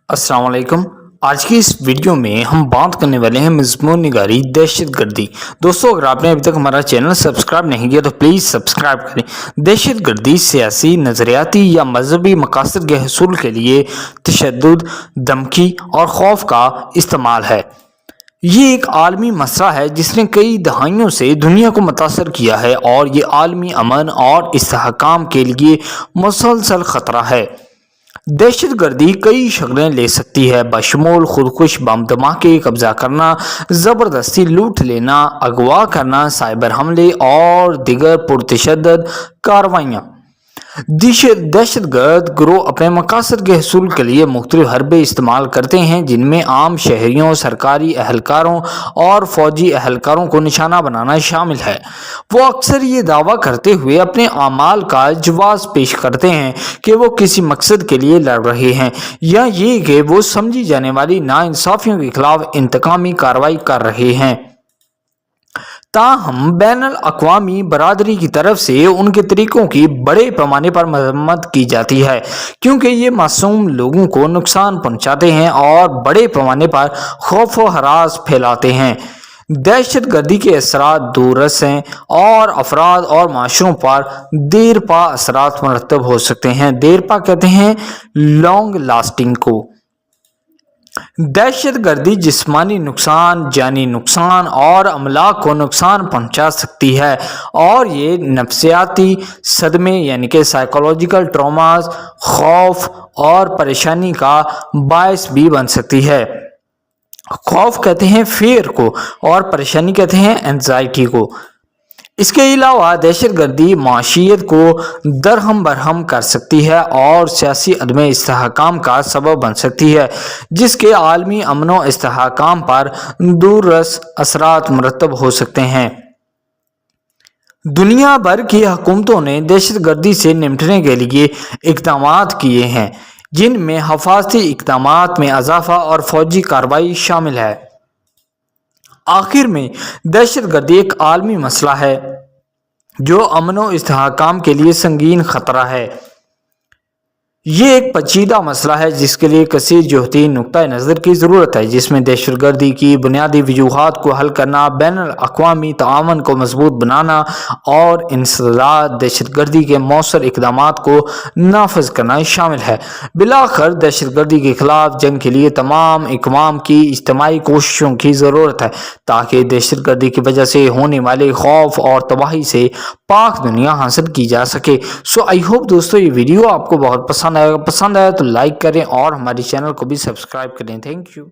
अस्सलाम वालेकुम। आज की इस वीडियो में हम बात करने वाले हैं मजमून निगारी दहशत गर्दी। दोस्तों, अगर आपने अभी तक हमारा चैनल सब्सक्राइब नहीं किया तो प्लीज़ सब्सक्राइब करें। दहशत गर्दी सियासी, नज़रियाती या मजहबी मकासद के हसूल के लिए तशद्दुद, धमकी और खौफ का इस्तेमाल है। ये एक आलमी मसला है जिसने कई दहाइयों से दुनिया को मुतासर किया है और ये आलमी अमन और इस्तेहकाम के लिए मुसलसल ख़तरा है। दहशत गर्दी कई शक्लें ले सकती है, बशमूल खुदकुश बम धमाके, कब्जा करना, ज़बरदस्ती लूट लेना, अगवा करना, साइबर हमले और दिगर पुरतशद्दुद कार्रवाइयाँ। दहशत गर्द ग्रोह अपने मकासद के हसूल के लिए मुख्तलिफ हरबे इस्तेमाल करते हैं, जिनमें आम शहरियों, सरकारी एहलकारों और फौजी एहलकारों को निशाना बनाना शामिल है। वो अक्सर ये दावा करते हुए अपने आमाल का जवाब पेश करते हैं कि वो किसी मकसद के लिए लड़ रहे हैं, या ये कि वो समझी जाने वाली नाइंसाफियों के खिलाफ इंतकामी कार्रवाई कर रहे हैं। ताहम बैनुल अक़वामी बरादरी की तरफ से उनके तरीकों की बड़े पैमाने पर मजम्मत की जाती है, क्योंकि ये मासूम लोगों को नुकसान पहुंचाते हैं और बड़े पैमाने पर खौफ व हरास फैलाते हैं। दहशत गर्दी के असरात दूररस हैं और अफराद और माशरों पर देरपा असरात मरतब हो सकते हैं। देरपा कहते हैं लॉन्ग लास्टिंग को। दहशत गर्दी जिस्मानी नुकसान, जानी नुकसान और अमलाक को नुकसान पहुंचा सकती है, और ये नफ्सियाती सदमे यानी कि साइकोलॉजिकल ट्रॉमास, खौफ और परेशानी का बायस भी बन सकती है। खौफ कहते हैं फियर को और परेशानी कहते हैं एंजाइटी को। इसके अलावा दहशत गर्दी माशियत को दरहम बरहम कर सकती है और सियासी अदम इस्तेहकाम का सबब बन सकती है, जिसके आलमी अमन व इस्तेहकाम पर दूररस असरात मरतब हो सकते हैं। दुनिया भर की हुकूमतों ने दहशत गर्दी से निपटने के लिए इक़दामात किए हैं, जिनमें हिफाजती इक़दामात में इजाफा और फौजी कार्रवाई शामिल है। आखिर में दहशत गर्दी एक आलमी मसला है जो अमन व इस्तेहकाम के लिए संगीन खतरा है। ये एक पेचीदा मसला है जिसके लिए कसीर जोहती नुक्ता नज़र की ज़रूरत है, जिसमें दहशत गर्दी की बुनियादी वजूहात को हल करना, बैनुल अक़वामी ताआवन को मजबूत बनाना और इंसदाद दहशत गर्दी के मौसर इक़दामात को नाफज करना शामिल है। बिलाखिर दहशत गर्दी के खिलाफ जंग के लिए तमाम अक़वाम की इज्तिमाई कोशिशों की ज़रूरत है, ताकि दहशत गर्दी की वजह से होने वाले खौफ और तबाही से पाक दुनिया हासिल की जा सके। सो आई होप दोस्तों ये वीडियो आपको बहुत पसंद आया तो लाइक करें और हमारे चैनल को भी सब्सक्राइब करें। Thank you.